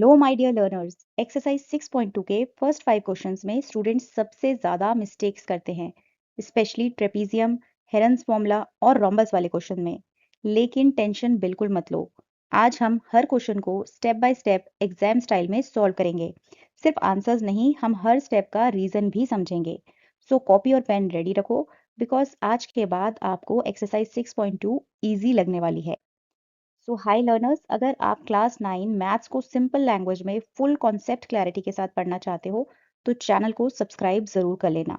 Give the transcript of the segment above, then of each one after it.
Hello my dear learners, exercise 6.2 के first 5 questions में students सबसे ज़्यादा मिस्टेक्स करते हैं, स्पेशली ट्रेपीजियम, हेरन्स फॉर्मूला और रोम्बस वाले क्वेश्चन में। लेकिन टेंशन बिल्कुल मत लो। आज हम हर क्वेश्चन को step by step exam style में सॉल्व करेंगे। सिर्फ आंसर्स नहीं, हम हर स्टेप का रीजन भी समझेंगे। सो कॉपी और पेन रेडी रखो, बिकॉज आज के बाद आपको एक्सरसाइज 6.2 ईजी लगने वाली है। सो हाय लर्नर्स, अगर आप क्लास 9 मैथ्स को सिंपल लैंग्वेज में फुल कॉन्सेप्ट क्लैरिटी के साथ पढ़ना चाहते हो तो चैनल को सब्सक्राइब जरूर कर लेना।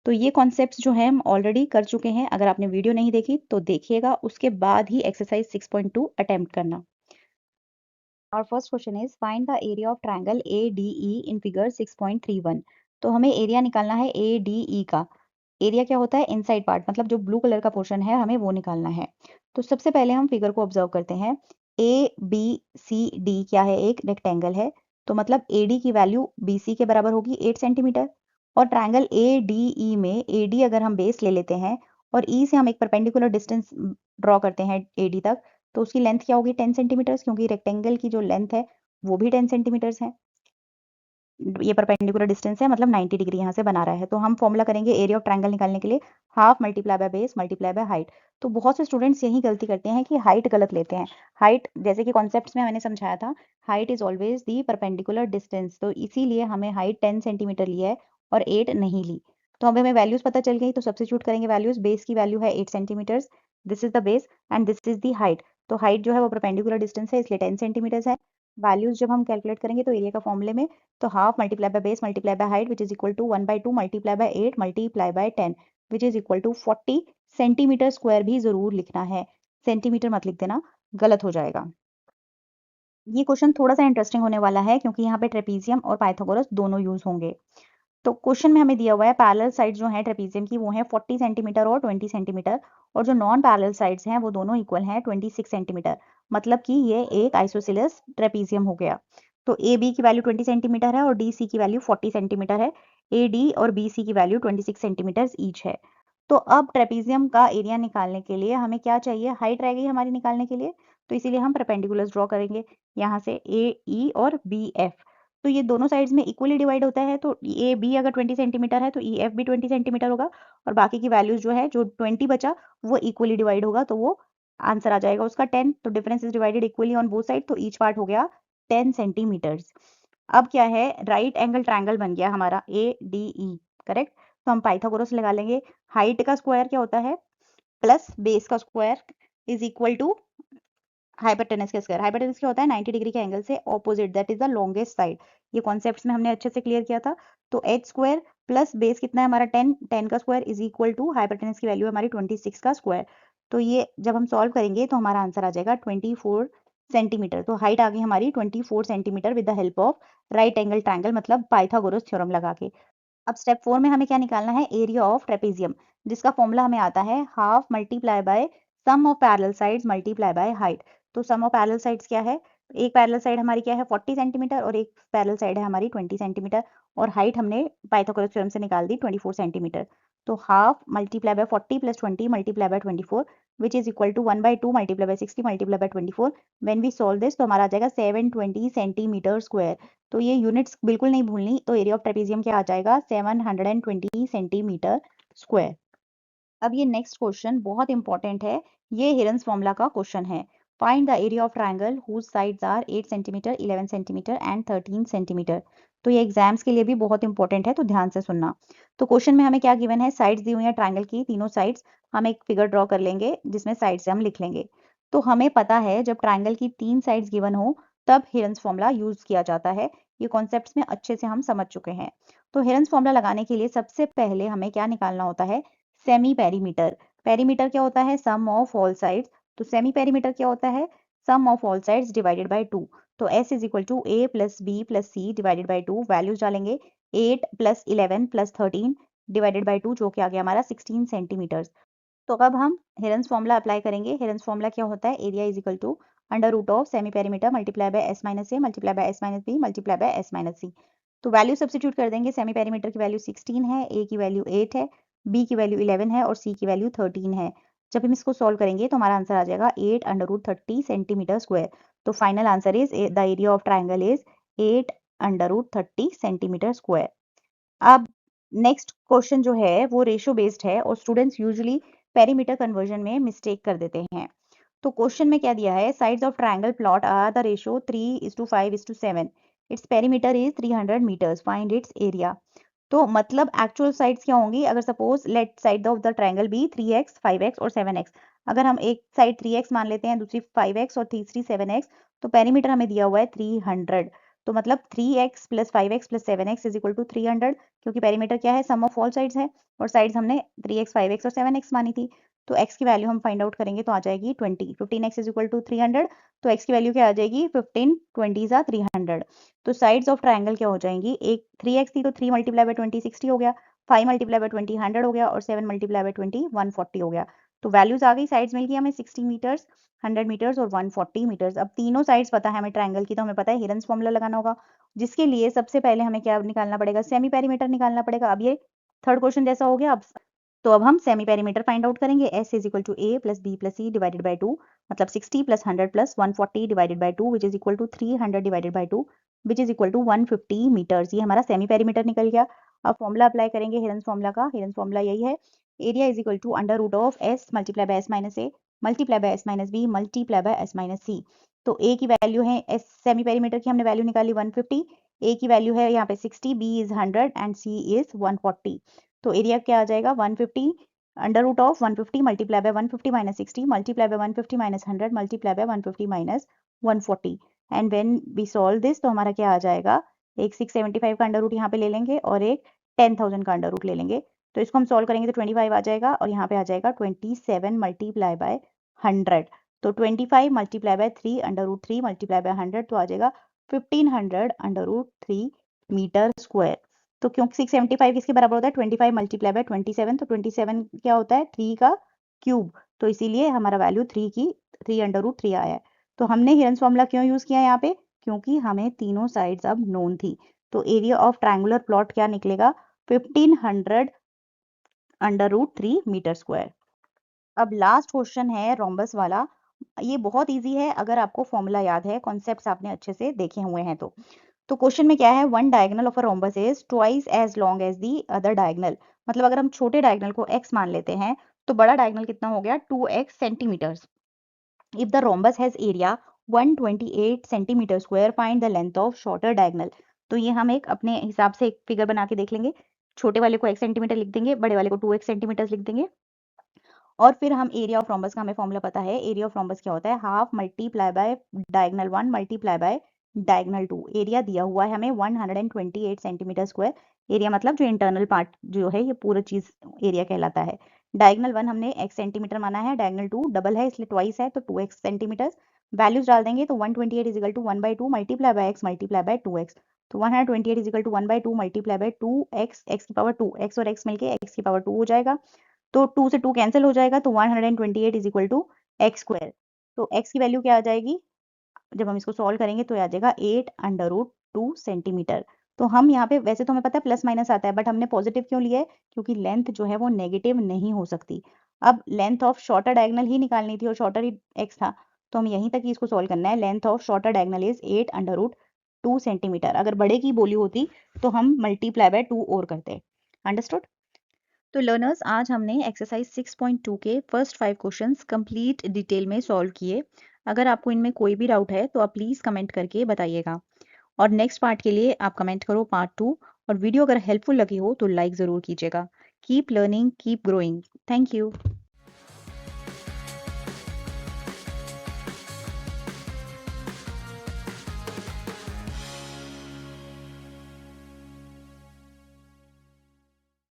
तो ये कॉन्सेप्ट्स जो हैं हम ऑलरेडी कर चुके हैं। अगर आपने वीडियो नहीं देखी तो देखिएगा, उसके बाद ही एक्सरसाइज 6.2 अटेम्प्ट करना। और first question is find the area of triangle ADE in figure 6.31। तो हमें एरिया निकालना है ADE का। एरिया क्या होता है? इनसाइड पार्ट, मतलब जो ब्लू कलर का पोर्शन है हमें वो निकालना है। तो सबसे पहले हम फिगर को ऑब्जर्व करते हैं। ABCD क्या है? एक रेक्टेंगल है। तो मतलब AD की वैल्यू BC के बराबर होगी 8 सेंटीमीटर। और ट्रायंगल ADE में AD अगर हम बेस ले लेते हैं और E से हम एक परपेंडिकुलर डिस्टेंस ड्रॉ करते हैं AD तक, तो उसकी लेंथ क्या होगी? 10 सेंटीमीटर्स, क्योंकि रेक्टेंगल की जो लेंथ है वो भी 10 सेंटीमीटर्स है। ये परपेंडिकुलर डिस्टेंस है, मतलब 90 डिग्री यहाँ से बना रहा है। तो हम फॉर्मूला करेंगे एरिया ऑफ ट्रायंगल निकालने के लिए, half multiply by base multiply by height. तो बहुत से स्टूडेंट्स यही गलती करते हैं कि हाइट गलत लेते हैं। हाइट, जैसे कि कॉन्सेप्ट्स में मैंने समझाया था, height is always the perpendicular distance. तो इसीलिए हमें हाइट 10 सेंटीमीटर ली है और 8 नहीं ली। तो अब हमें वैल्यूज पता चल गई, तो सब्स्टिट्यूट करेंगे वैल्यूज। बेस की वैल्यू है 8 centimetres, this is the base and this is the height. तो हाइट जो है वो परपेंडिकुलर डिस्टेंस है, इसलिए 10 सेंटीमीटर्स है। वैल्यूज जब हम कैलकुलेट करेंगे तो एरिया का फॉर्मूले में, तो half multiply by base multiply by height which is equal to 1/2 multiply by 8 multiply by 10 which is equal to 40 centimetre square भी जरूर लिखना है। सेंटीमीटर मत लिख देना, गलत हो जाएगा। ये क्वेश्चन थोड़ा सा इंटरेस्टिंग होने वाला है क्योंकि यहाँ पे ट्रेपीजियम और पाइथागोरस दोनों यूज होंगे। तो क्वेश्चन में हमें दिया हुआ है पैरेलल साइड जो है ट्रेपीजियम की वो है 40 सेंटीमीटर और 20 सेंटीमीटर, और जो नॉन पैरेलल साइड्स हैं वो दोनों इक्वल हैं 26 सेंटीमीटर। मतलब कि ये एक आइसोसेलेस ट्रेपीजियम हो गया। तो ए बी की वैल्यू 20 सेंटीमीटर है और डी सी की वैल्यू 40 सेंटीमीटर है। ए डी और बी सी की वैल्यू 26 सेंटीमीटर ईच है। तो अब ट्रेपीजियम का एरिया निकालने के लिए हमें क्या चाहिए? हाइट रह गई हमारी निकालने के लिए। तो इसीलिए हम परपेंडिकुलर्स ड्रॉ करेंगे यहाँ से ए ई और बी एफ। तो ये दोनों साइड्स में इक्वली डिवाइड होता है, तो ए बी अगर 20 सेंटीमीटर है तो ई एफ भी 20 सेंटीमीटर होगा, और बाकी की वैल्यूज जो है, जो 20 बचा वो इक्वली डिवाइड होगा, तो वो आंसर आ जाएगा उसका 10। तो difference is divided equally on both side, तो ईच पार्ट हो गया 10 सेंटीमीटर्स। अब क्या है? राइट एंगल ट्रायंगल बन गया हमारा ADE, करेक्ट। तो हम पाइथागोरस लगा लेंगे। हाइट का स्क्वायर क्या होता है? प्लस बेस का square is equal to hypotenuse का स्क्वायर। हाइपोटेनस क्या होता है? 90 डिग्री के एंगल से opposite, that is the longest side. ये कॉन्सेप्ट्स में हमने अच्छे से क्लियर किया था। तो एच स्क्वायर प्लस बेस कितना है हमारा? 10, 10 का square is equal to hypotenuse की वैल्यू हमारी 26 का स्क्वायर। तो ये जब हम सॉल्व करेंगे तो हमारा आंसर आ जाएगा 24 सेंटीमीटर। तो हाइट आ गई हमारी 24 centimetre with the help of right angle triangle, मतलब पाइथागोरस थ्योरम लगा के। अब स्टेप 4 में हमें क्या निकालना है? एरिया ऑफ ट्रेपेजियम, जिसका फॉर्मूला हमें आता है half multiply by sum of parallel sides multiply by height. तो सम ऑफ पैरेलल साइड्स क्या है? एक पैरेलल साइड हमारी क्या है? 40 सेंटीमीटर, और एक पैरेलल साइड है हमारी 20 सेंटीमीटर, और हाइट हमने पाइथागोरस थ्योरम से निकाल दी 24 सेंटीमीटर। तो half multiply by 40 plus 20 multiply by 24 which is equal to 1/2 multiply by 60 multiply by 24। When we solve this तो हमारा आ जाएगा 720 सेंटीमीटर स्क्वायर। तो ये यूनिट्स बिल्कुल नहीं भूलनी। तो एरिया ऑफ ट्रेपेजियम क्या आ जाएगा? 720 सेंटीमीटर स्क्वायर। अब ये नेक्स्ट क्वेश्चन बहुत इंपॉर्टेंट है। ये हिरन्स फॉर्मूला का क्वेश्चन है। Find the area of triangle whose sides are 8 centimetre 11 centimetre and 13 centimetre. तो ये एग्जाम्स के लिए भी बहुत इंपॉर्टेंट है, तो ध्यान से सुनना। तो क्वेश्चन में हमें क्या गिवन है? साइड्स दी हुई है ट्रायंगल की, तीनों साइड्स। हम एक फिगर ड्रॉ कर लेंगे जिसमें साइड से हम लिख लेंगे। तो हमें पता है जब ट्रायंगल की 3 साइड्स गिवन हो तब हिरन्स फॉर्मूला यूज किया जाता है। ये कॉन्सेप्ट्स में अच्छे से हम समझ चुके हैं। तो हिरन्स फॉर्मूला लगाने के लिए सबसे पहले हमें क्या निकालना होता है? Semi perimeter. पेरीमीटर क्या होता है? Sum of all sides. तो सेमी पेरीमीटर क्या होता है? Sum of all sides divided by 2। तो S is equal to A plus B plus C divided by 2। Values डालेंगे 8 प्लस 11 प्लस 13 डिवाइडेड बाय 2, जो कि आ गया हमारा 16 सेंटीमीटर। तो अब हम हिरन्स फॉर्मूला अप्लाई करेंगे। हिरन्स फॉर्मूला क्या होता है? Area is equal to under root of semi perimeter multiply by S minus A multiply by S minus B multiply by S minus C। तो वैल्यू सब्स्टिट्यूट कर देंगे। Semi perimeter की value 16 है, A की value 8 है, B की value 11 है और C की वैल्यू 13 है। जब हम इसको सॉल्व करेंगे तो हमारा आंसर आ जाएगा 8 अंडर रूट 30 सेंटीमीटर स्क्वायर। तो final answer is the area of triangle is 8√30 centimetre square. अब नेक्स्ट क्वेश्चन जो है वो रेशियो बेस्ड है और स्टूडेंट्स यूजुअली पेरीमीटर कन्वर्जन में मिस्टेक कर देते हैं। तो क्वेश्चन में क्या दिया है, sides of triangle plot are the ratio 3:5:7, its perimeter is 300 metres, find its area. तो मतलब एक्चुअल साइड्स क्या होंगी, अगर suppose let side of the triangle be 3x 5x और 7x, अगर हम एक साइड 3x मान लेते हैं, दूसरी 5x और तीसरी 7x, तो पेरीमीटर हमें दिया हुआ है 300। तो मतलब 3x + 5x + 7x is equal to 300, क्योंकि पेरीमीटर क्या है, सम ऑफ ऑल साइड्स है और साइड्स हमने 3x 5x और 7x मानी थी। तो x की वैल्यू हम फाइंड आउट करेंगे तो आ जाएगी 20। 15x इज इक्वल टू 300, तो x की वैल्यू क्या आ जाएगी, 15 20 सा 300। तो साइड्स ऑफ ट्रायंगल क्या हो जाएंगी, एक 3x थी तो 3 × 20 60 हो गया, 5 × 20 100 हो गया और 7 × 20 140 हो गया। तो वैल्यूज आ गई, साइड्स मिल गई हमें 60 मीटर्स, 100 मीटर्स और 140 मीटर्स। अब तीनों साइड्स पता है हमें ट्रायंगल की, तो हमें पता है हिरन्स फॉर्मूला लगाना होगा, जिसके लिए सबसे पहले हमें क्या निकालना पड़ेगा, सेमी पेरीमीटर निकालना पड़ेगा। अब ये थर्ड क्वेश्चन जैसा हो गया। अब हम सेमी पेरीमीटर फाइंड आउट करेंगे। S is equal to A + B + C divided by 2, मतलब 60 + 100 + 140 divided by 2 which is equal to 300 divided by 2 which is equal to 150 metres. ये हमारा सेमी पेरीमीटर निकल गया। अब फॉर्मूला अप्लाई करेंगे हिरन्स फॉर्मूला का। Heron's formula यही है, area is equal to under root of S multiply by S - A multiply by S - B multiply by S - C। तो A की वैल्यू है, S सेमी पेरीमीटर की हमने value निकाली 150, A की वैल्यू है यहाँ पे 60, B is 100 and C is 140। तो एरिया क्या आ जाएगा, 150 under root of 150 multiply by 150 - 60 multiply by 150 - 100 multiply by 150 - 140। And when we solve this तो हमारा क्या आ जाएगा, एक 675 का अंडर रूट यहाँ पे ले लेंगे और एक 10,000 का अंडर रूट ले लेंगे। तो इसको हम सॉल्व करेंगे तो 25 आ जाएगा और यहाँ पे आ जाएगा 27 मल्टीप्लाई बाय 100। तो 25 multiply by 3 under root 3 multiply by 100 तो आ जाएगा 1500 अंडर रूट 3 मीटर स्क्वायर। तो क्योंकि 675 किसके बराबर होता है, 25 मल्टीप्लाई बाय 27, तो 27 क्या होता है, 3 का क्यूब। तो इसीलिए हमारा वैल्यू 3 अंडर रूट 3 आया है। तो हमने हिरन्स फॉर्मूला क्यों यूज किया यहाँ पे, क्योंकि हमें तीनों साइड्स अब नोन थी। तो एरिया ऑफ ट्रायंगुलर प्लॉट क्या निकलेगा, 1500 अंडर रूट 3 मीटर स्क्वायर। अब लास्ट क्वेश्चन है रोम्बस वाला। ये बहुत इजी है अगर आपको फॉर्मूला याद है, कॉन्सेप्ट्स आपने अच्छे से देखे हुए हैं तो क्वेश्चन में क्या है, one diagonal of a rhombus is twice as long as the other diagonal. मतलब अगर हम छोटे डायगोनल को x मान लेते हैं तो बड़ा डायगोनल कितना हो गया, 2x centimetres. If the rhombus has area 128 centimetre square, find the length of shorter diagonal. तो ये हम एक अपने हिसाब से एक फिगर बना के देख लेंगे। छोटे वाले को x सेंटीमीटर लिख देंगे, बड़े वाले को 2x सेंटीमीटर लिख देंगे। और फिर हम एरिया ऑफ रोम्बस का हमें फॉर्मूला पता है। एरिया ऑफ रोम्बस क्या होता है, half multiply bye diagonal 1 multiply by diagonal 2। Area दिया हुआ है हमें 128 सेंटीमीटर स्क्वायर। एरिया मतलब जो इंटरनल पार्ट जो है, ये पूरा चीज एरिया कहलाता है। डायगोनल 1 हमने x सेंटीमीटर माना है, डायगोनल 2 डबल है इसलिए ट्वाइस है तो 2x सेंटीमीटर। वैल्यूज डाल देंगे तो 128 is equal to 1/2 multiply by x multiply by 2x। तो 128 is equal to 1/2 multiply by 2x, x की पावर 2, x और x मिलके x की पावर 2 हो जाएगा। तो 2 से 2 कैंसिल हो जाएगा तो 128 is equal to x square. तो x की वैल्यू क्या आ जाएगी, जब हम इसको सॉल्व करेंगे तो आ जाएगा 8√2 सेंटीमीटर। तो हम यहाँ पे, वैसे तो हमें पता है प्लस माइनस आता है, बट हमने पॉजिटिव क्यों लिया है, क्योंकि लेंथ जो है वो नेगेटिव नहीं हो सकती। अब लेंथ ऑफ शॉर्टर डायगोनल ही निकालनी थी और शॉर्टर ही x था, तो हम यहीं तक ही इसको सॉल्व करना है। Length of shorter diagonal is 8√2 centimetre. अगर बड़े की बोली होती तो हम मल्टीप्लाई बाय 2 और करते। अंडरस्टूड। तो लर्नर्स, आज हमने एक्सरसाइज 6.2 के फर्स्ट 5 क्वेश्चंस कंप्लीट डिटेल में सॉल्व किए। अगर आपको इनमें कोई भी डाउट है तो आप प्लीज़ कमेंट करके बताइएगा। और नेक्स्ट पार्ट के लिए आप कमेंट करो पार्ट 2। और वीडियो अगर हेल्पफुल लगी हो तो लाइक ज़रूर कीजिएगा। Keep learning, keep growing. Thank you.